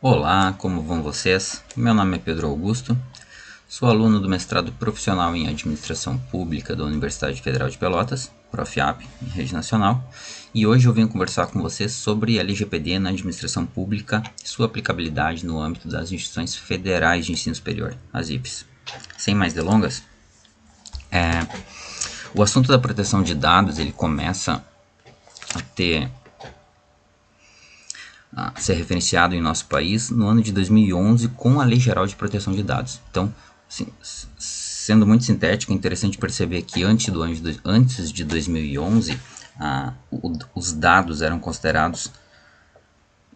Olá, como vão vocês? Meu nome é Pedro Augusto, sou aluno do mestrado profissional em Administração Pública da Universidade Federal de Pelotas, Profiap, em rede nacional, e hoje eu venho conversar com vocês sobre LGPD na administração pública e sua aplicabilidade no âmbito das instituições federais de ensino superior, as IFES. Sem mais delongas, o assunto da proteção de dados ele começa a ser referenciado em nosso país no ano de 2011 com a Lei Geral de Proteção de Dados. Então, assim, sendo muito sintético, é interessante perceber que antes de 2011, os dados eram considerados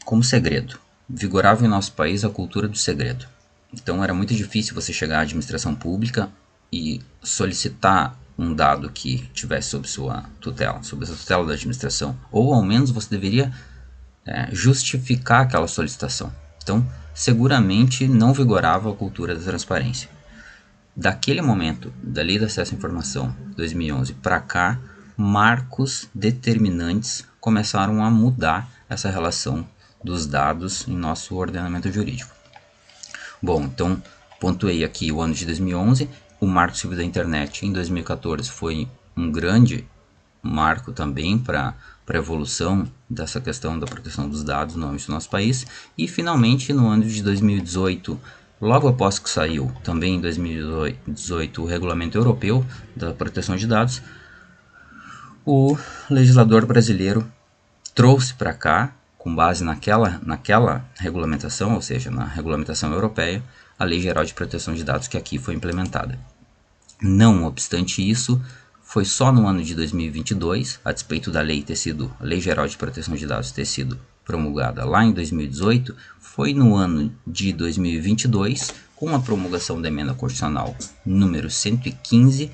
como segredo. Vigorava em nosso país a cultura do segredo. Então, era muito difícil você chegar à administração pública e solicitar um dado que tivesse sob sua tutela, sob a tutela da administração. Ou, ao menos, você deveria justificar aquela solicitação. Então, seguramente não vigorava a cultura da transparência. Daquele momento, da Lei de Acesso à Informação 2011 para cá, marcos determinantes começaram a mudar essa relação dos dados em nosso ordenamento jurídico. Bom, então pontuei aqui o ano de 2011, o Marco Civil da Internet em 2014 foi um grande marco também para a evolução dessa questão da proteção dos dados no âmbito do nosso país. E finalmente no ano de 2018, logo após que saiu também em 2018 o Regulamento Europeu da Proteção de Dados, o legislador brasileiro trouxe para cá, com base naquela regulamentação, ou seja, na regulamentação europeia, a Lei Geral de Proteção de Dados que aqui foi implementada. Não obstante isso, foi só no ano de 2022, a despeito da a Lei Geral de Proteção de Dados ter sido promulgada lá em 2018, foi no ano de 2022, com a promulgação da emenda constitucional número 115,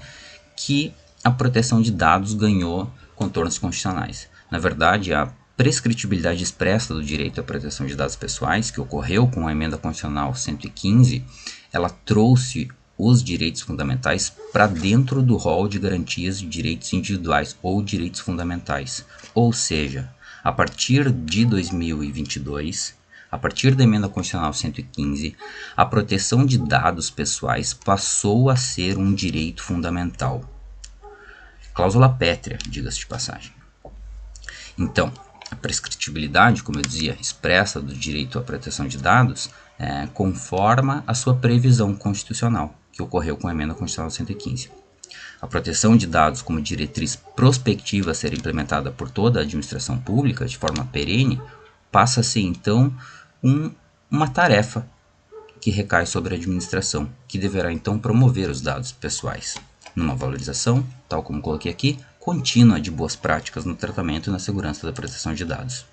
que a proteção de dados ganhou contornos constitucionais. Na verdade, a prescritibilidade expressa do direito à proteção de dados pessoais, que ocorreu com a emenda constitucional 115, ela trouxe os direitos fundamentais para dentro do rol de garantias de direitos individuais ou direitos fundamentais. Ou seja, a partir de 2022, a partir da emenda constitucional 115, a proteção de dados pessoais passou a ser um direito fundamental. Cláusula pétrea, diga-se de passagem. Então, a prescritibilidade, como eu dizia, expressa do direito à proteção de dados, conforma a sua previsão constitucional, que ocorreu com a emenda constitucional 115. A proteção de dados como diretriz prospectiva a ser implementada por toda a administração pública de forma perene passa a ser então uma tarefa que recai sobre a administração, que deverá então promover os dados pessoais numa valorização, tal como coloquei aqui, contínua de boas práticas no tratamento e na segurança da proteção de dados.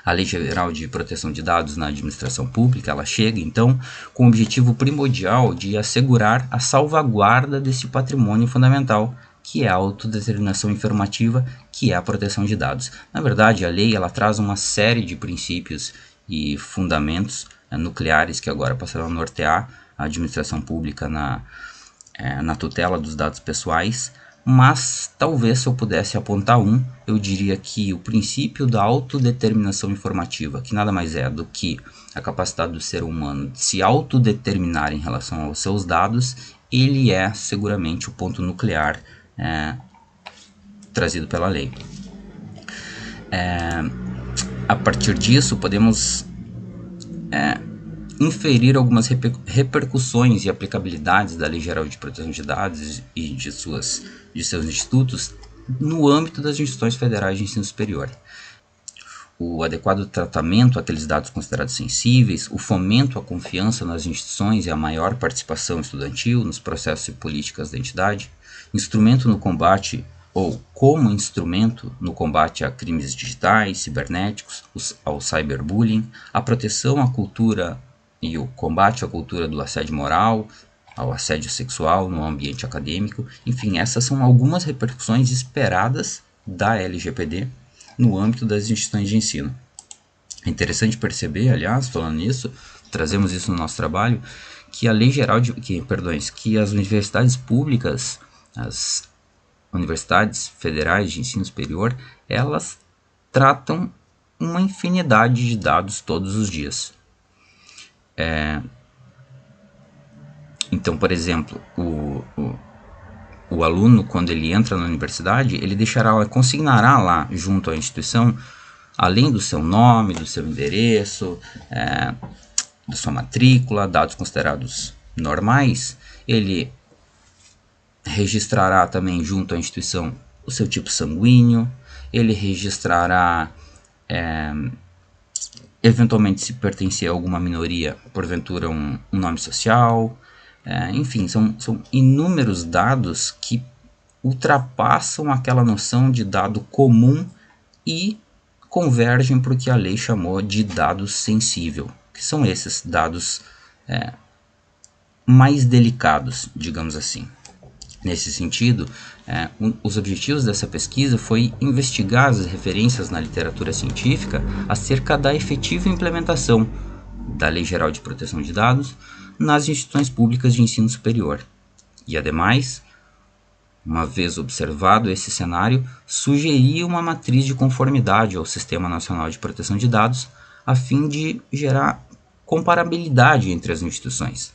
A Lei Geral de Proteção de Dados na Administração Pública, ela chega, então, com o objetivo primordial de assegurar a salvaguarda desse patrimônio fundamental, que é a autodeterminação informativa, que é a proteção de dados. Na verdade, a lei ela traz uma série de princípios e fundamentos nucleares que agora passarão a nortear a administração pública na tutela dos dados pessoais, mas talvez se eu pudesse apontar eu diria que o princípio da autodeterminação informativa, que nada mais é do que a capacidade do ser humano de se autodeterminar em relação aos seus dados, ele é seguramente o ponto nuclear trazido pela lei. A partir disso, podemos inferir algumas repercussões e aplicabilidades da Lei Geral de Proteção de Dados e de seus institutos no âmbito das instituições federais de ensino superior. O adequado tratamento àqueles dados considerados sensíveis, o fomento à confiança nas instituições e a maior participação estudantil nos processos e políticas da entidade, instrumento no combate ou como instrumento no combate a crimes digitais, cibernéticos, ao cyberbullying, a proteção à cultura e o combate à cultura do assédio moral, ao assédio sexual no ambiente acadêmico. Enfim, essas são algumas repercussões esperadas da LGPD no âmbito das instituições de ensino. É interessante perceber, aliás, falando nisso, trazemos isso no nosso trabalho, que a Lei Geral que as universidades públicas, as universidades federais de ensino superior, elas tratam uma infinidade de dados todos os dias. Então, por exemplo, o aluno, quando ele entra na universidade, ele consignará lá junto à instituição, além do seu nome, do seu endereço, da sua matrícula, dados considerados normais, ele registrará também junto à instituição o seu tipo sanguíneo, ele registrará eventualmente se pertencer a alguma minoria, porventura um nome social, enfim, são inúmeros dados que ultrapassam aquela noção de dado comum e convergem para o que a lei chamou de dado sensível, que são esses dados mais delicados, digamos assim. Nesse sentido, os objetivos dessa pesquisa foi investigar as referências na literatura científica acerca da efetiva implementação da Lei Geral de Proteção de Dados nas instituições públicas de ensino superior. E, ademais, uma vez observado esse cenário, sugeria uma matriz de conformidade ao Sistema Nacional de Proteção de Dados a fim de gerar comparabilidade entre as instituições,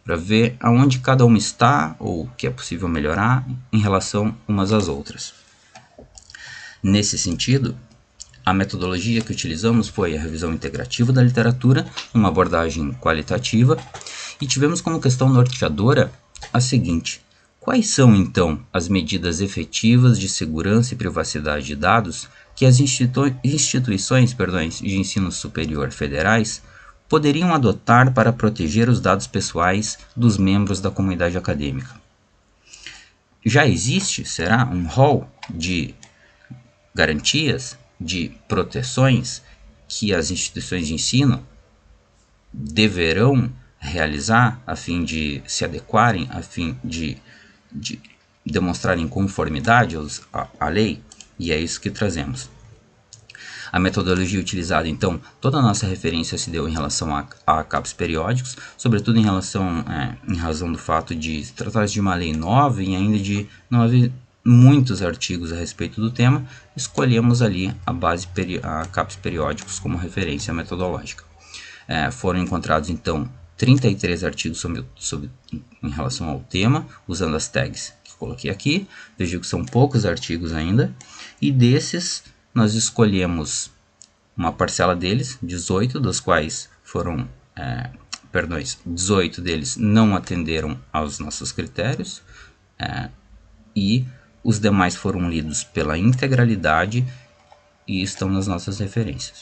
para ver aonde cada uma está ou o que é possível melhorar em relação umas às outras. Nesse sentido, a metodologia que utilizamos foi a revisão integrativa da literatura, uma abordagem qualitativa, e tivemos como questão norteadora a seguinte: quais são, então, as medidas efetivas de segurança e privacidade de dados que as instituições de ensino superior federais poderiam adotar para proteger os dados pessoais dos membros da comunidade acadêmica? Já existe, será, um rol de garantias, de proteções que as instituições de ensino deverão realizar a fim de se adequarem, a fim de demonstrarem conformidade à lei? E é isso que trazemos. A metodologia utilizada, então, toda a nossa referência se deu em relação a CAPs periódicos, sobretudo em razão do fato de se tratar de uma lei nova e ainda de não haver muitos artigos a respeito do tema, escolhemos ali a CAPs periódicos como referência metodológica. Foram encontrados, então, 33 artigos em relação ao tema, usando as tags que coloquei aqui. Vejo que são poucos artigos ainda, e desses nós escolhemos uma parcela deles, 18, dos quais 18 deles não atenderam aos nossos critérios, e os demais foram lidos pela integralidade e estão nas nossas referências.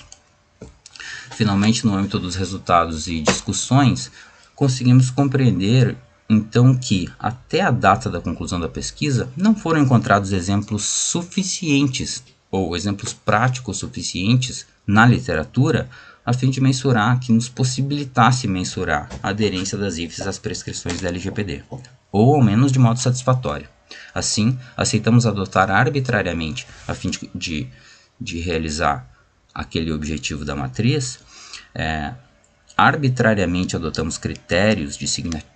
Finalmente, no âmbito dos resultados e discussões, conseguimos compreender então que, até a data da conclusão da pesquisa, não foram encontrados exemplos suficientes ou exemplos práticos suficientes na literatura a fim de mensurar, que nos possibilitasse mensurar a aderência das IFES às prescrições da LGPD, ou ao menos de modo satisfatório. Assim, aceitamos adotar arbitrariamente, a fim de realizar aquele objetivo da matriz, arbitrariamente adotamos critérios de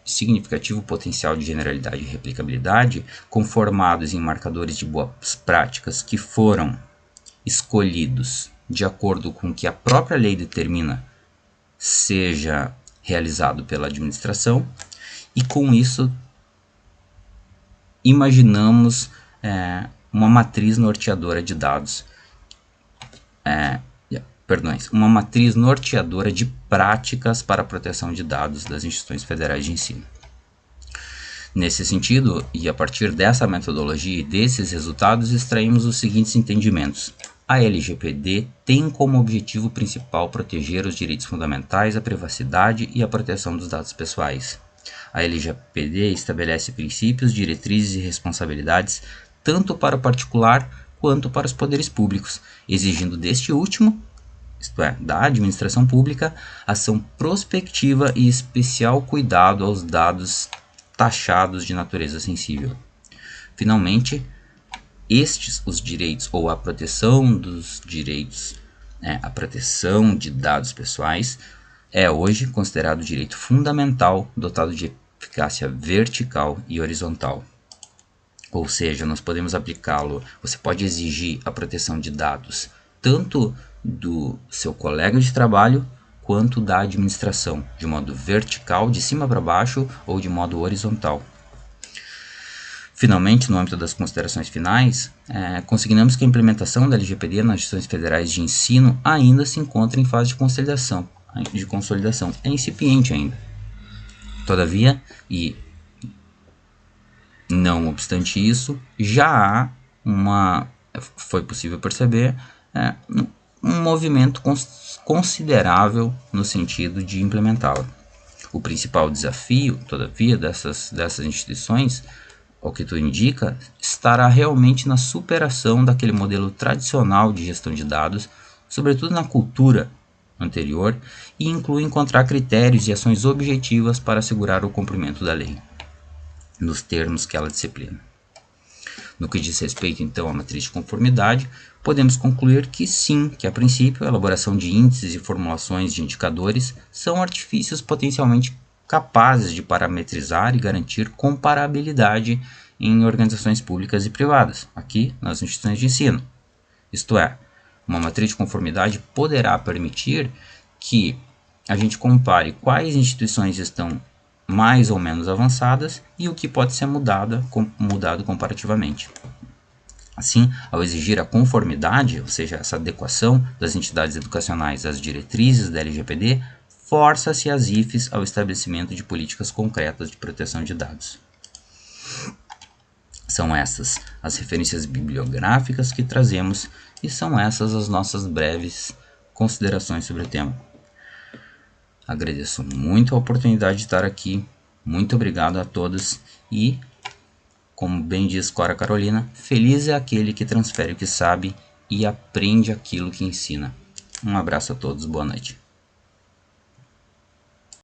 significativo potencial de generalidade e replicabilidade, conformados em marcadores de boas práticas que foram escolhidos de acordo com o que a própria lei determina seja realizado pela administração, e com isso imaginamos uma matriz norteadora de dados, uma matriz norteadora de práticas para a proteção de dados das instituições federais de ensino. Nesse sentido, e a partir dessa metodologia e desses resultados, extraímos os seguintes entendimentos. A LGPD tem como objetivo principal proteger os direitos fundamentais, a privacidade e a proteção dos dados pessoais. A LGPD estabelece princípios, diretrizes e responsabilidades tanto para o particular quanto para os poderes públicos, exigindo deste último, isto é, da administração pública, ação prospectiva e especial cuidado aos dados taxados de natureza sensível. Finalmente, os direitos ou a proteção dos direitos, a proteção de dados pessoais, é hoje considerado direito fundamental dotado de eficácia vertical e horizontal. Ou seja, nós podemos aplicá-lo, você pode exigir a proteção de dados tanto do seu colega de trabalho quanto da administração, de modo vertical, de cima para baixo, ou de modo horizontal. Finalmente, no âmbito das considerações finais, consignamos que a implementação da LGPD nas instituições federais de ensino ainda se encontra em fase de consolidação. É incipiente ainda. Todavia, e não obstante isso, já há foi possível perceber um movimento considerável no sentido de implementá-la. O principal desafio, todavia, dessas instituições, ao que tudo indica, estará realmente na superação daquele modelo tradicional de gestão de dados, sobretudo na cultura anterior, e inclui encontrar critérios e ações objetivas para assegurar o cumprimento da lei, nos termos que ela disciplina. No que diz respeito, então, à matriz de conformidade, podemos concluir que sim, que a princípio a elaboração de índices e formulações de indicadores são artifícios potencialmente capazes de parametrizar e garantir comparabilidade em organizações públicas e privadas, aqui nas instituições de ensino. Isto é, uma matriz de conformidade poderá permitir que a gente compare quais instituições estão mais ou menos avançadas e o que pode ser mudado comparativamente. Assim, ao exigir a conformidade, ou seja, essa adequação das entidades educacionais às diretrizes da LGPD, força-se as IFES ao estabelecimento de políticas concretas de proteção de dados. São essas as referências bibliográficas que trazemos e são essas as nossas breves considerações sobre o tema. Agradeço muito a oportunidade de estar aqui, muito obrigado a todos e, como bem diz Cora Carolina, feliz é aquele que transfere o que sabe e aprende aquilo que ensina. Um abraço a todos, boa noite.